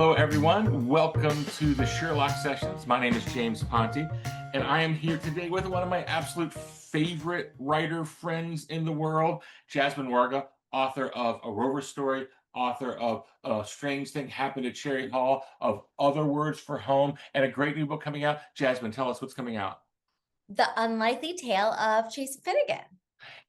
Hello, everyone. Welcome to the Sherlock Sessions. My name is James Ponti, and I am here today with one of my absolute favorite writer friends in the world, Jasmine Warga, author of A Rover Story, author of A Strange Thing Happened at Cherry Hall, of Other Words for Home, and a great new book coming out. Jasmine, tell us what's coming out. The Unlikely Tale of Chase Finnegan.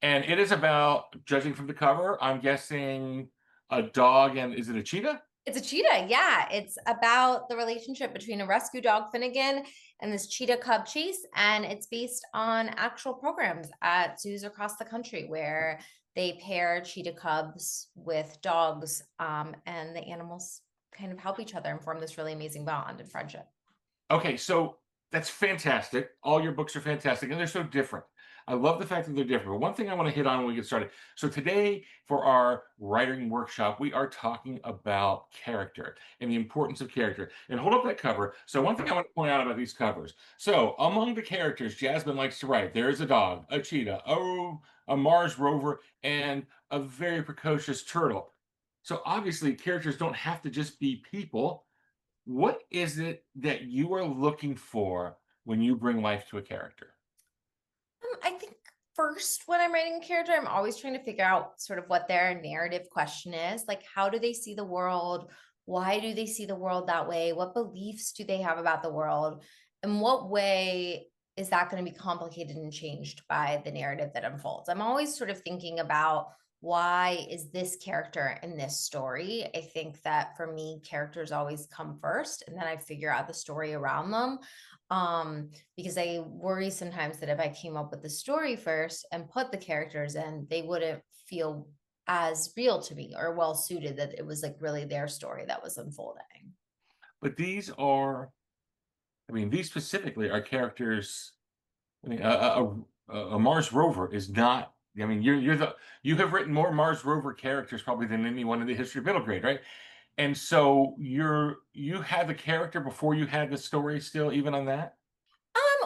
And it is about, judging from the cover, I'm guessing a dog and is it a cheetah? It's a cheetah, yeah. It's about the relationship between a rescue dog, Finnegan, and this cheetah cub, Chase. And it's based on actual programs at zoos across the country where they pair cheetah cubs with dogs, and the animals kind of help each other and form this really amazing bond and friendship. Okay, so that's fantastic. All your books are fantastic, and they're so different. I love the fact that they're different. But one thing I want to hit on when we get started. So today, for our writing workshop, we are talking about character and the importance of character. And hold up that cover. So one thing I want to point out about these covers. So among the characters Jasmine likes to write, there is a dog, a cheetah, a Mars rover, and a very precocious turtle. So obviously, characters don't have to just be people. What is it that you are looking for when you bring life to a character? I think first, when I'm writing a character, I'm always trying to figure out sort of what their narrative question is. Like, how do they see the world? Why do they see the world that way? What beliefs do they have about the world? And what way is that going to be complicated and changed by the narrative that unfolds? I'm always sort of thinking about, why is this character in this story? I think that for me, characters always come first, and then I figure out the story around them. Because I worry sometimes that if I came up with the story first and put the characters in, they wouldn't feel as real to me or well suited, that it was like really their story that was unfolding. But these are, I mean, these specifically are characters. I mean, a Mars rover is not. I mean, you have written more Mars rover characters probably than anyone in the history of middle grade, right? And so you had the character before you had the story still, even on that?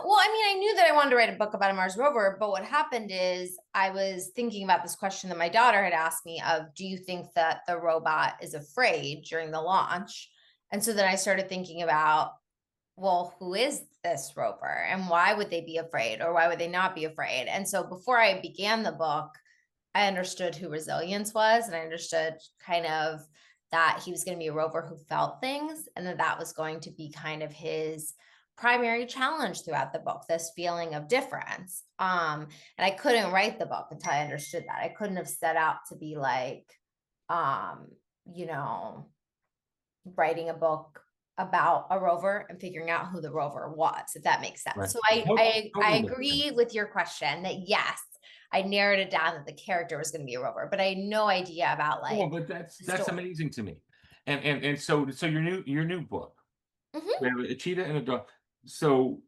Well, I mean, I knew that I wanted to write a book about a Mars rover, but what happened is I was thinking about this question that my daughter had asked me of, do you think that the robot is afraid during the launch? And so then I started thinking about, well, who is this rover and why would they be afraid or why would they not be afraid? And so before I began the book, I understood who resilience was, and I understood kind of that he was going to be a rover who felt things, and that was going to be kind of his primary challenge throughout the book, this feeling of difference. And I couldn't write the book until I understood that. I couldn't have set out to be like, um, you know, writing a book about a rover and figuring out who the rover was, if that makes sense. Right. So I Totally makes sense. agree with your question that yes, I narrowed it down that the character was going to be a rover, but I had no idea about Well, like but that's the that's story. amazing to me. And so your new book. Mhm. We have a cheetah and a dog. So,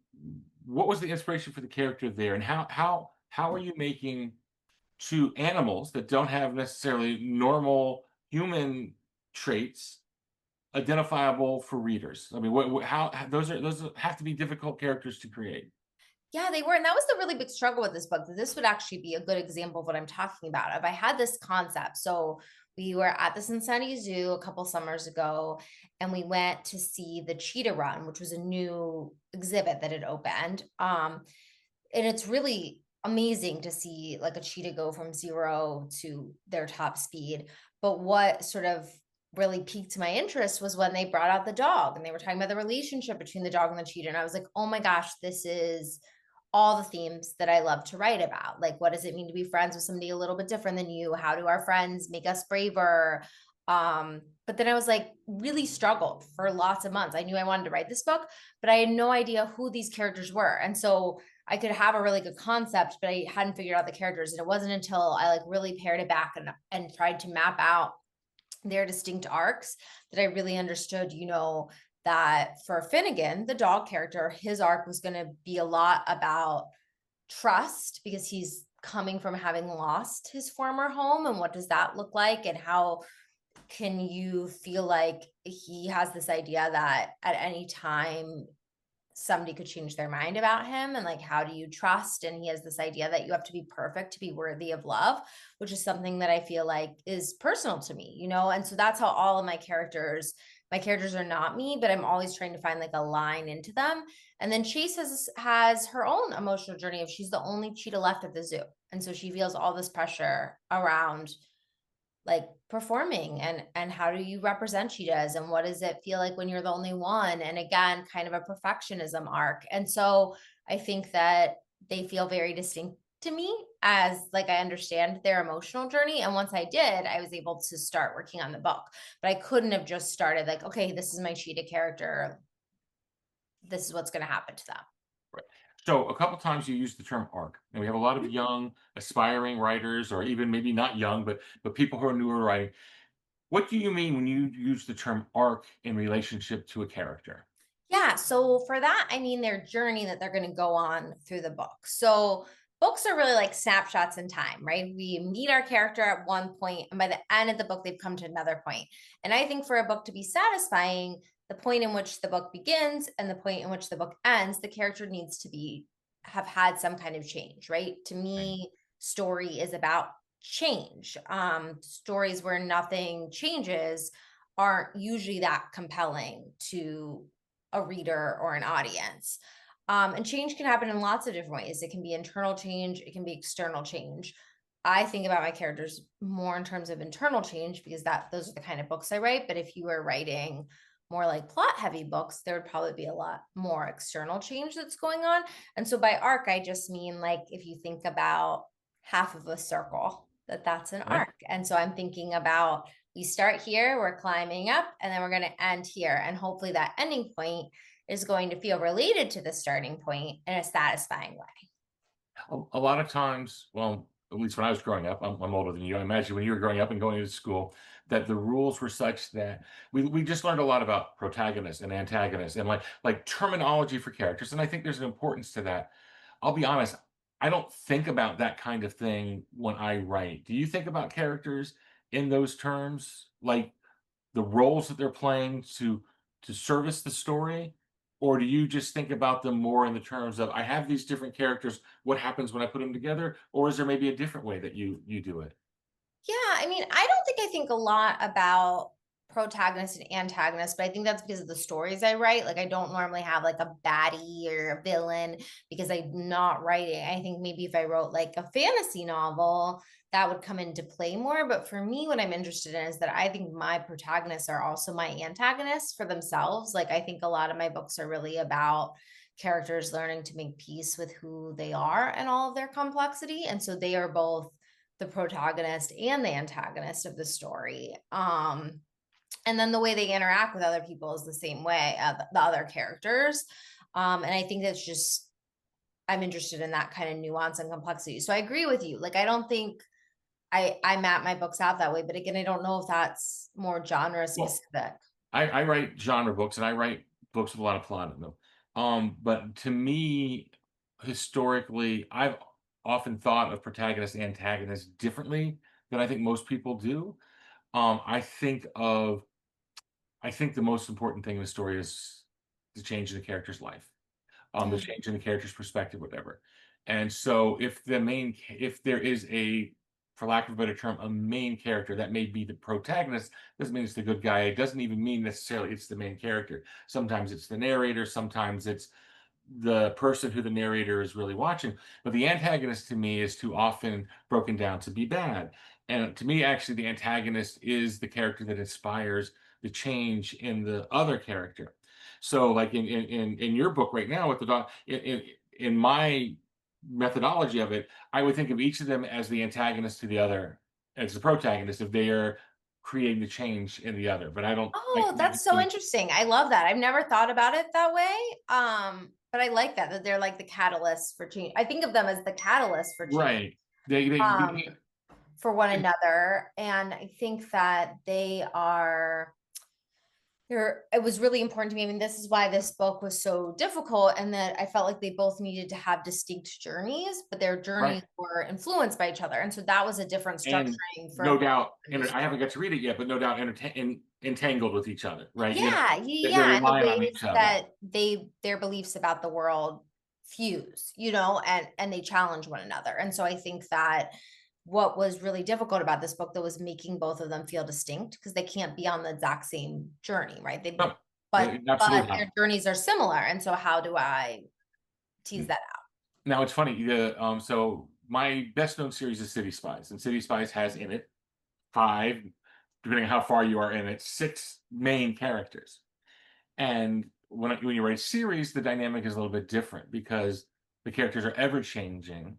what was the inspiration for the character there, and how are you making two animals that don't have necessarily normal human traits identifiable for readers? I mean, how those have to be difficult characters to create. Yeah, they were. And that was the really big struggle with this book. That this would actually be a good example of what I'm talking about. If I had this concept, so we were at the Cincinnati Zoo a couple summers ago, and we went to see the Cheetah Run, which was a new exhibit that had opened. And it's really amazing to see like a cheetah go from 0 to their top speed. But what sort of really piqued my interest was when they brought out the dog and they were talking about the relationship between the dog and the cheetah. And I was like, oh my gosh, this is all the themes that I love to write about. Like, what does it mean to be friends with somebody a little bit different than you? How do our friends make us braver? But then I was like, really struggled for lots of months. I knew I wanted to write this book, but I had no idea who these characters were. And so I could have a really good concept, but I hadn't figured out the characters. And it wasn't until I like really pared it back and tried to map out their distinct arcs that I really understood, that for Finnegan, the dog character, his arc was going to be a lot about trust because he's coming from having lost his former home. And what does that look like? And how can you feel like he has this idea that at any time somebody could change their mind about him, and like how do you trust, and he has this idea that you have to be perfect to be worthy of love, which is something that I feel like is personal to me, and so that's how all of my characters, my characters are not me, but I'm always trying to find like a line into them. And then Chase has her own emotional journey of she's the only cheetah left at the zoo. And so she feels all this pressure around like performing and how do you represent cheetahs and what does it feel like when you're the only one, and again kind of a perfectionism arc. And so I think that they feel very distinct to me, as like I understand their emotional journey, and once I did, I was able to start working on the book. But I couldn't have just started like, okay, this is my cheetah character, this is what's going to happen to them. Right. So a couple times you use the term arc, and we have a lot of young aspiring writers, or even maybe not young, but people who are newer writing. What do you mean when you use the term arc in relationship to a character? Yeah, so for that, I mean their journey that they're going to go on through the book. So books are really like snapshots in time, right? We meet our character at one point, and by the end of the book, they've come to another point. And I think for a book to be satisfying, the point in which the book begins and the point in which the book ends, the character needs to be have had some kind of change, right? To Right. me, story is about change. Stories where nothing changes aren't usually that compelling to a reader or an audience. And change can happen in lots of different ways. It can be internal change, it can be external change. I think about my characters more in terms of internal change because that those are the kind of books I write. But if you were writing more like plot heavy books, there would probably be a lot more external change that's going on. And so by arc, I just mean like if you think about half of a circle, that's an Okay. arc. And so I'm thinking about we start here, we're climbing up, and then we're going to end here. And hopefully that ending point is going to feel related to the starting point in a satisfying way. A lot of times, well, at least when I was growing up, I'm older than you. I imagine when you were growing up and going to school, that the rules were such that we just learned a lot about protagonists and antagonists and like terminology for characters. And I think there's an importance to that. I'll be honest, I don't think about that kind of thing when I write. Do you think about characters in those terms? Like the roles that they're playing to service the story? Or do you just think about them more in the terms of I have these different characters, what happens when I put them together? Or is there maybe a different way that you do it? Yeah, I mean, I don't think I think a lot about protagonist and antagonist, but I think that's because of the stories I write. Like, I don't normally have like a baddie or a villain because I'm not writing. I think maybe if I wrote like a fantasy novel, that would come into play more. But for me, what I'm interested in is that I think my protagonists are also my antagonists for themselves. Like, I think a lot of my books are really about characters learning to make peace with who they are and all of their complexity. And so they are both the protagonist and the antagonist of the story. And then the way they interact with other people is the same way, the other characters. And I think that's just, I'm interested in that kind of nuance and complexity. So I agree with you. Like, I don't think I map my books out that way, but again, I don't know if that's more genre Well, specific. I write genre books and I write books with a lot of plot in them. But to me, historically, I've often thought of protagonists and antagonists differently than I think most people do. Um, I think of I think the most important thing in the story is the change in the character's life, the Yeah. change in the character's perspective, whatever. And so, if there is a, for lack of a better term, a main character that may be the protagonist, doesn't mean it's the good guy. It doesn't even mean necessarily it's the main character. Sometimes it's the narrator. Sometimes it's the person who the narrator is really watching. But the antagonist to me is too often broken down to be bad. And to me, actually, the antagonist is the character that inspires the change in the other character. So, like in your book right now with the dog, in my methodology of it, I would think of each of them as the antagonist to the other, as the protagonist if they are creating the change in the other. But I don't like Oh, to that's so be interesting. I love that. I've never thought about it that way. But I like that they're like the catalyst for change. I think of them as the catalyst for change. right. They Um, for one another. And I think that they are there. It was really important to me. I mean, this is why this book was so difficult, and that I felt like they both needed to have distinct journeys, but their right. journeys were influenced by each other. And so that was a different And structuring for a no book doubt, to and I understand. haven't got to read it yet, but no doubt entangled with each other, right? Yeah, They yeah, and the rely on ways each other. that their beliefs about the world fuse, and they challenge one another. And so I think that what was really difficult about this book that was making both of them feel distinct, because they can't be on the exact same journey, right? They, No, but absolutely not. their journeys are similar. And so how do I tease that out? Now it's funny. So my best known series is City Spies, and City Spies has in it five, depending on how far you are in it, six main characters. And when you write a series, the dynamic is a little bit different because the characters are ever changing,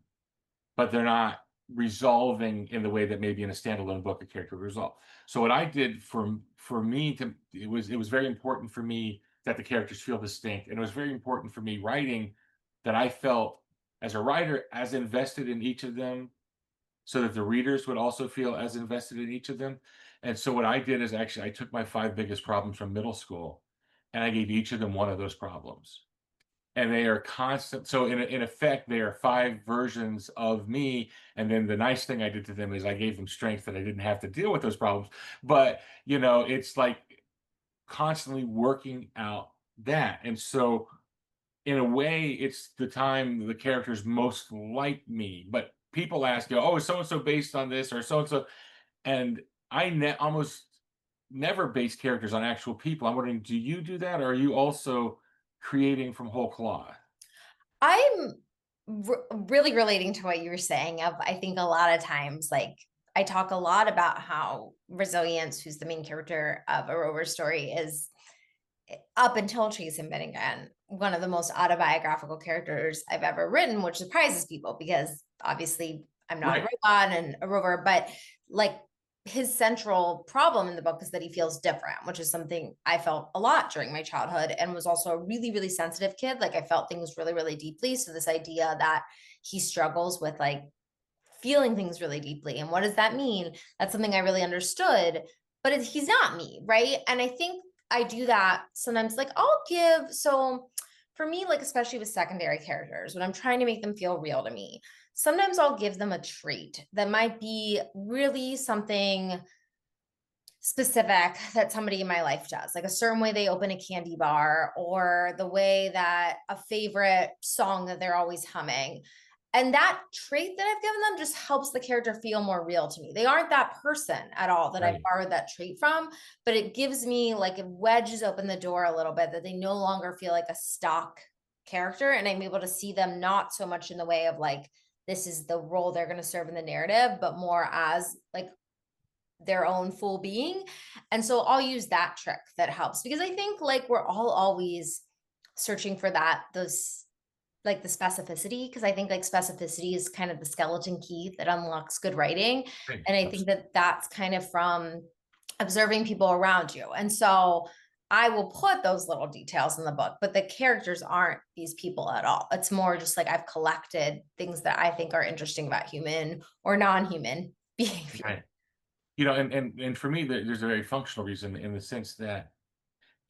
but they're not resolving in the way that maybe in a standalone book a character would resolve. So what I did for me to it was very important for me that the characters feel distinct, and it was very important for me writing that I felt as a writer as invested in each of them so that the readers would also feel as invested in each of them. And so what I did is actually I took my five biggest problems from middle school and I gave each of them one of those problems. And they are constant. So in effect, they are five versions of me. And then the nice thing I did to them is I gave them strength that I didn't have to deal with those problems. But it's like constantly working out that. And so in a way, it's the time the characters most like me. But people ask, oh, is so and so based on this or so and so? And almost never base characters on actual people. I'm wondering, do you do that, or are you also creating from whole cloth? I'm really relating to what you were saying of, I think a lot of times, like, I talk a lot about how Resilience, who's the main character of a Rover story, is, up until Chase and Finnegan, one of the most autobiographical characters I've ever written, which surprises people because obviously I'm not a Right. robot and a rover, but like, his central problem in the book is that he feels different, which is something I felt a lot during my childhood, and was also a really, really sensitive kid. Like, I felt things really, really deeply. So this idea that he struggles with, like, feeling things really deeply, and what does that mean? That's something I really understood, but he's not me, right? And I think I do that sometimes. Like, I'll give, so for me, like, especially with secondary characters, when I'm trying to make them feel real to me, sometimes I'll give them a trait that might be really something specific that somebody in my life does, like a certain way they open a candy bar, or the way that a favorite song that they're always humming. And that trait that I've given them just helps the character feel more real to me. They aren't that person at all that I Right. borrowed that trait from, but it gives me, like, it wedges open the door a little bit, that they no longer feel like a stock character. And I'm able to see them not so much in the way of, like, this is the role they're going to serve in the narrative, but more as, like, their own full being. And so I'll use that trick that helps, because I think, like, we're all always searching for that, those, like, the specificity, because I think, like, specificity is kind of the skeleton key that unlocks good writing. Right. And I think that that's kind of from observing people around you. And so I will put those little details in the book, but the characters aren't these people at all. It's more just like I've collected things that I think are interesting about human or non-human behavior. Right. And for me, there's a very functional reason in the sense that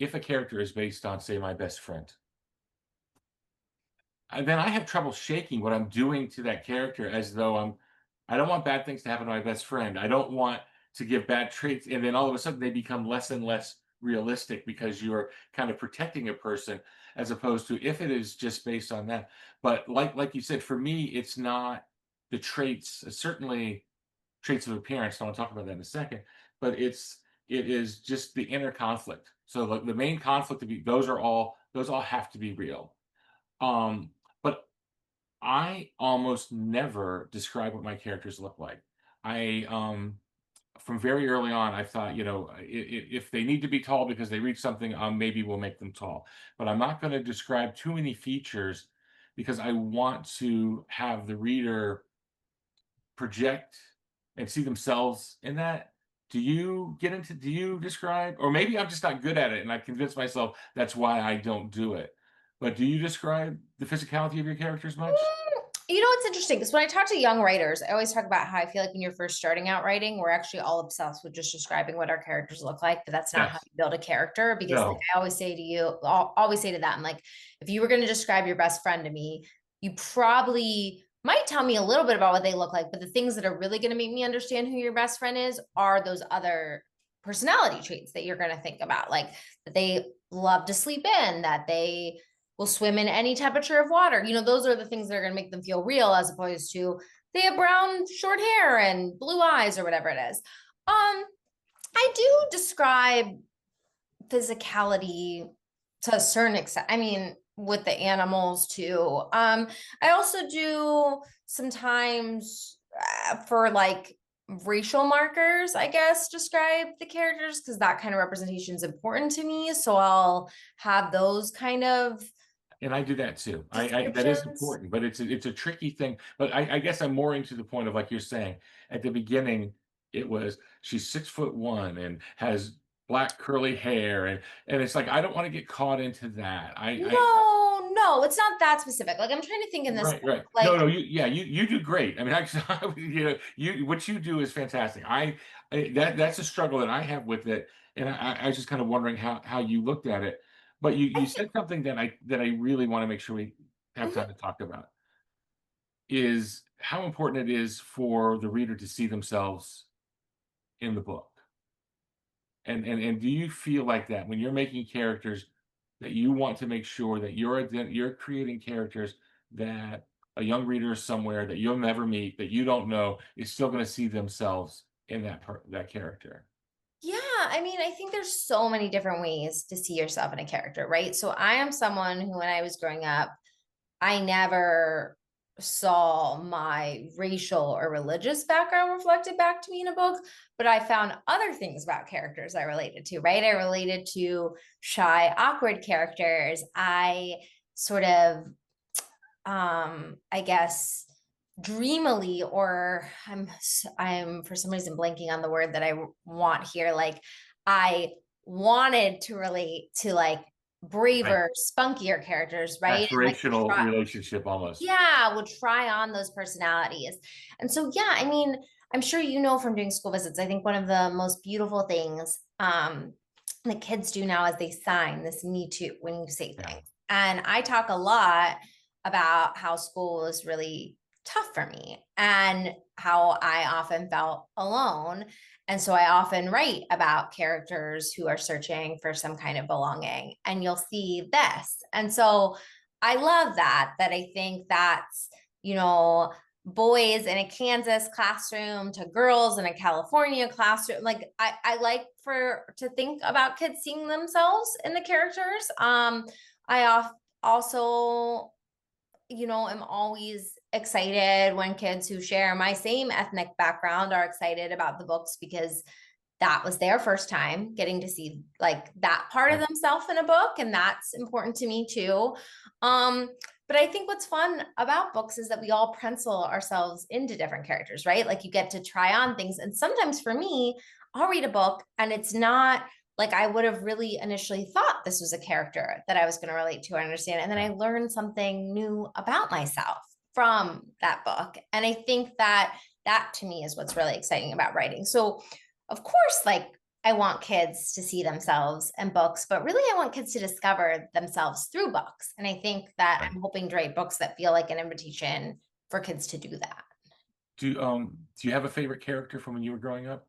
if a character is based on, say, my best friend, then I have trouble shaking what I'm doing to that character as though I don't want bad things to happen to my best friend. I don't want to give bad traits. And then all of a sudden they become less and less realistic because you're kind of protecting a person as opposed to if it is just based on that. But like you said, for me, it's not the traits, certainly traits of appearance. I want to talk about that in a second, but it is just the inner conflict. So the main conflict to be those all have to be real. But I almost never describe what my characters look like. I from very early on, I thought, if they need to be tall because they read something, maybe we'll make them tall. But I'm not going to describe too many features because I want to have the reader project and see themselves in that. Do you describe, or maybe I'm just not good at it and I've convinced myself that's why I don't do it. But do you describe the physicality of your characters much? You know, it's interesting because when I talk to young writers, I always talk about how I feel like when you're first starting out writing, we're actually all obsessed with just describing what our characters look like, but that's not how Yes. you build a character. Because, like, No. I always say to you, I'll always say to them, like, if you were going to describe your best friend to me, you probably might tell me a little bit about what they look like, but the things that are really going to make me understand who your best friend is are those other personality traits that you're going to think about, like that they love to sleep in, that they will swim in any temperature of water. You know, those are the things that are going to make them feel real, as opposed to they have brown short hair and blue eyes or whatever it is. I do describe physicality to a certain extent. I mean, with the animals too. I also do sometimes for like racial markers, I guess, describe the characters because that kind of representation is important to me. So I'll have those kind of And I do that too. I that is descriptions. important, but it's a tricky thing. But I guess I'm more into the point of like you're saying at the beginning, it was she's 6'1" and has black curly hair, and it's like I don't want to get caught into that. No, no, it's not that specific. Like I'm trying to think in this Right, book, right. No, like no, you do great. I mean, actually, you know, you what you do is fantastic. That's a struggle that I have with it, and I was just kind of wondering how you looked at it. But you I think, said something that I really want to make sure we have mhm. time to talk about is how important it is for the reader to see themselves in the book. And do you feel like that when you're making characters that you want to make sure that you're creating characters that a young reader somewhere that you'll never meet, that you don't know, is still gonna see themselves in that character? Yeah, I mean, I think there's so many different ways to see yourself in a character, right? So I am someone who, when I was growing up, I never saw my racial or religious background reflected back to me in a book, but I found other things about characters I related to, right? I related to shy, awkward characters. I sort of I guess dreamily, or I'm for some reason blanking on the word that I want here, like I wanted to relate to like Right. braver, spunkier characters, right? And like Aspirational relationship almost. yeah, would try on those personalities. And so yeah, I mean, I'm sure you know from doing school visits, I think one of the most beautiful things the kids do now is they sign this me too when you say Yeah. things. And I talk a lot about how school was really tough for me and how I often felt alone. And so I often write about characters who are searching for some kind of belonging, and you'll see this. And so I love that I think that's, you know, boys in a Kansas classroom to girls in a California classroom. Like I like for to think about kids seeing themselves in the characters. Also, you know, am always excited when kids who share my same ethnic background are excited about the books because that was their first time getting to see like that part of Right. themselves in a book, and that's important to me too. um but I think what's fun about books is that we all pencil ourselves into different characters, right? Like you get to try on things, and sometimes for me, I'll read a book and it's not like I would have really initially thought this was a character that I was going to relate to or understand, and then Yeah. I learned something new about myself from that book. And I think that that to me is what's really exciting about writing. So of course, like I want kids to see themselves in books, but really I want kids to discover themselves through books. And I think that Right. I'm hoping to write books that feel like an invitation for kids to do that. Do you have a favorite character from when you were growing up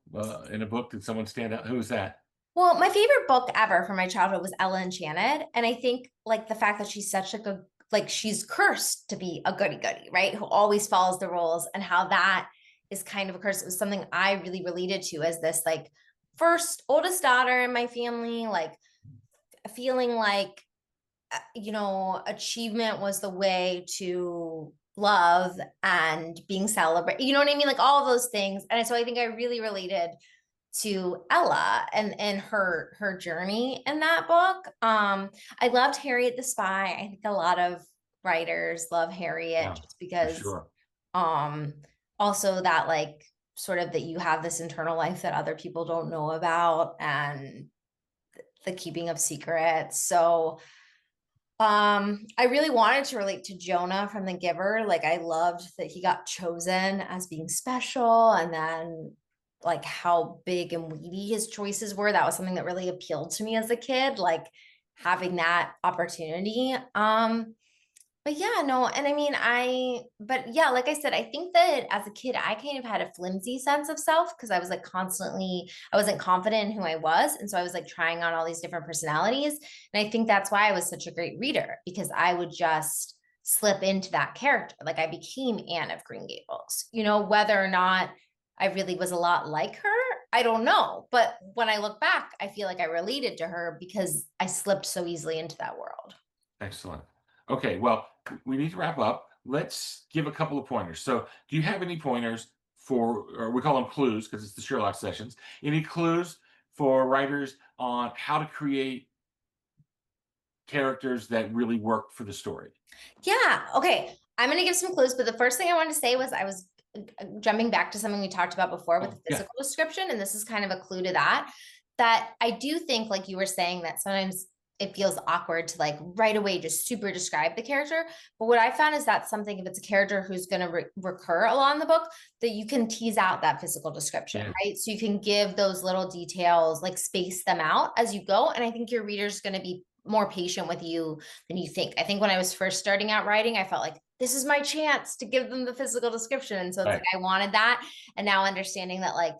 in a book? Did someone stand out? Who was that? Well, my favorite book ever from my childhood was Ella Enchanted. And I think like the fact that she's such like a like she's cursed to be a goody goody, right? Who always follows the rules, and how that is kind of a curse. It was something I really related to as this like first oldest daughter in my family, like feeling like you know, achievement was the way to love and being celebrated. You know what I mean? Like all of those things. And so I think I really related to Ella and her journey in that book. I loved Harriet the Spy. I think a lot of writers love Harriet Yeah, just for because sure. um also that like sort of that you have this internal life that other people don't know about, and the keeping of secrets. So I really wanted to relate to Jonah from The Giver. Like I loved that he got chosen as being special, and then like how big and weedy his choices were. That was something that really appealed to me as a kid, like having that opportunity. But yeah, no, and I mean, but yeah, like I said, I think that as a kid, I kind of had a flimsy sense of self because I was like constantly, I wasn't confident in who I was. And so I was like trying on all these different personalities. And I think that's why I was such a great reader, because I would just slip into that character. Like I became Anne of Green Gables. Whether or not I really was a lot like her, I don't know. But when I look back, I feel like I related to her because I slipped so easily into that world. Excellent. Okay, well, we need to wrap up. Let's give a couple of pointers. So, do you have any pointers for, or we call them clues because it's the Sherlock Sessions, any clues for writers on how to create characters that really work for the story? Yeah. Okay. I'm going to give some clues, but the first thing I wanted to say was I was jumping back to something we talked about before with the Oh, yeah, physical description. And this is kind of a clue to that I do think, like you were saying, that sometimes it feels awkward to like right away just super describe the character. But what I found is that something, if it's a character who's going to recur along the book, that you can tease out that physical description, yeah, right? So you can give those little details, like space them out as you go. And I think your reader's going to be more patient with you than you think. I think when I was first starting out writing, I felt like this is my chance to give them the physical description. And so it's like right. I wanted that. And now understanding that like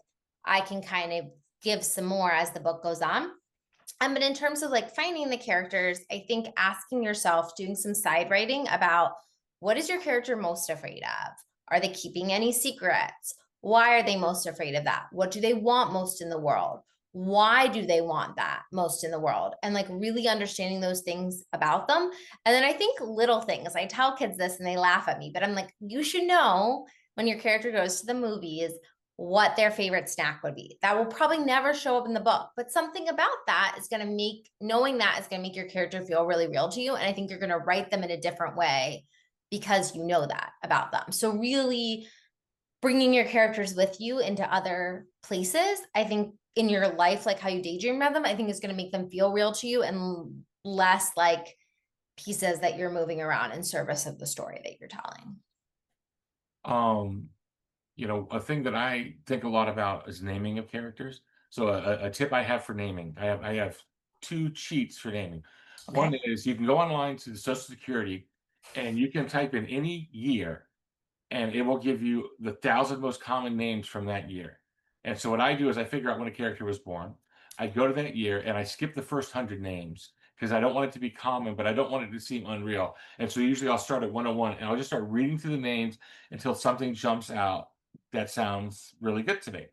I can kind of give some more as the book goes on. But in terms of like finding the characters, I think asking yourself, doing some side writing about what is your character most afraid of? Are they keeping any secrets? Why are they most afraid of that? What do they want most in the world? Why do they want that most in the world? And like really understanding those things about them. And then I think little things, I tell kids this and they laugh at me, but I'm like, you should know when your character goes to the movies what their favorite snack would be. That will probably never show up in the book, but something about that is going to make knowing that is going to make your character feel really real to you. And I think you're going to write them in a different way because you know that about them. So, really bringing your characters with you into other places, I think in your life, like how you daydream about them, I think is going to make them feel real to you and less like pieces that you're moving around in service of the story that you're telling. Um, a thing that I think a lot about is naming of characters. So a tip I have for naming, I have two cheats for naming. Okay. One is you can go online to the Social Security and you can type in any year and it will give you the 1,000 most common names from that year. And so what I do is I figure out when a character was born. I go to that year and I skip the first 100 names because I don't want it to be common, but I don't want it to seem unreal. And so usually I'll start at 101 and I'll just start reading through the names until something jumps out that sounds really good to me.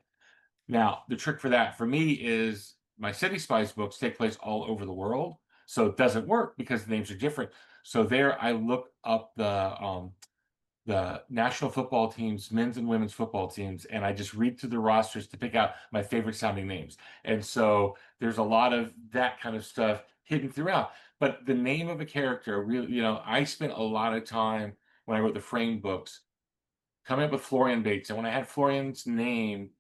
Now, the trick for that for me is my City Spies books take place all over the world. So it doesn't work because the names are different. So there I look up the national football teams, men's and women's football teams, and I just read through the rosters to pick out my favorite sounding names. And so there's a lot of that kind of stuff hidden throughout. But the name of a character, really, I spent a lot of time when I wrote the frame books coming up with Florian Bates. And when I had Florian's name,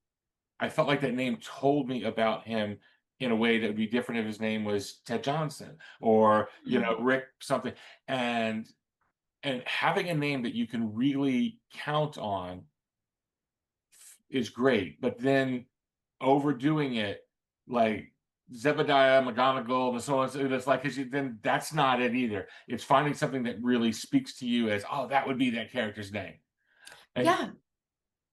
I felt like that name told me about him in a way that would be different if his name was Ted Johnson or, Rick something. And having a name that you can really count on is great, but then overdoing it, like Zebediah McGonagall and so on, so it's like, 'cause then that's not it either. It's finding something that really speaks to you as, oh, that would be that character's name. And Yeah.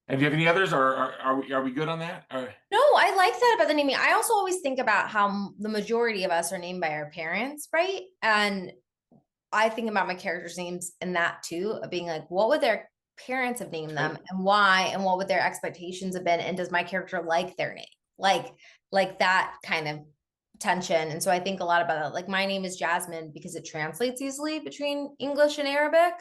do you have any others, or are we good on that? Or No, I like that about the naming. I also always think about how the majority of us are named by our parents, right? And I think about my characters' names in that too, of being like, what would their parents have named them good. and why, and what would their expectations have been? And does my character like their name? Like, like that kind of tension. And so I think a lot about it. Like my name is Jasmine because it translates easily between English and Arabic.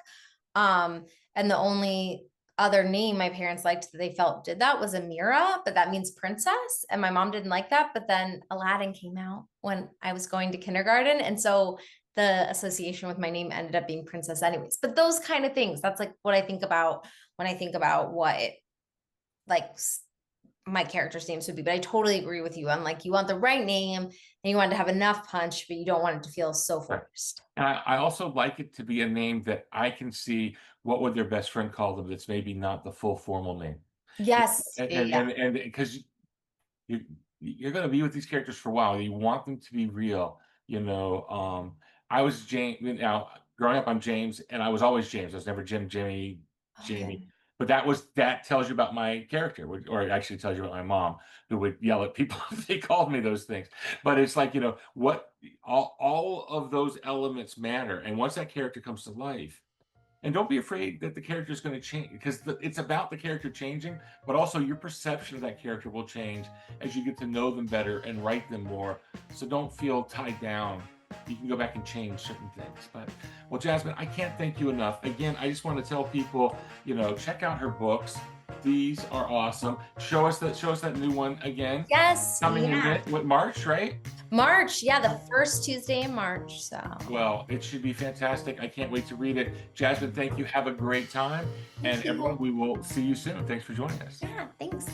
And the only other name my parents liked that they felt did that was Amira, but that means princess. And my mom didn't like that. But then Aladdin came out when I was going to kindergarten. And so the association with my name ended up being princess anyways. But those kind of things, that's like what I think about when I think about what like my character's names would be. But I totally agree with you. I'm like, you want the right name and you want to have enough punch, but you don't want it to feel so Right. forced. And I also like it to be a name that I can see what would their best friend call them that's maybe not the full formal name. Yes. And Yeah. and because you you're gonna be with these characters for a while. You want them to be real, I was James. Now, growing up, I'm James, and I was always James. I was never Jim, Jimmy, Jamie. Okay. But that tells you about my character, or it actually tells you about my mom, who would yell at people if they called me those things. But it's like, what all of those elements matter. And once that character comes to life, And don't be afraid that the character is going to change, because it's about the character changing, but also your perception of that character will change as you get to know them better and write them more. So don't feel tied down. You can go back and change certain things. But well, Jasmine, I can't thank you enough. Again, I just want to tell people, check out her books. These are awesome. Show us that new one again. Yes, Coming in yeah. with March, right? March, yeah, the first Tuesday in March. So Well, it should be fantastic. I can't wait to read it. Jasmine, thank you. Have a great time. thank And you. everyone, we will see you soon. Thanks for joining us. Yeah, thanks.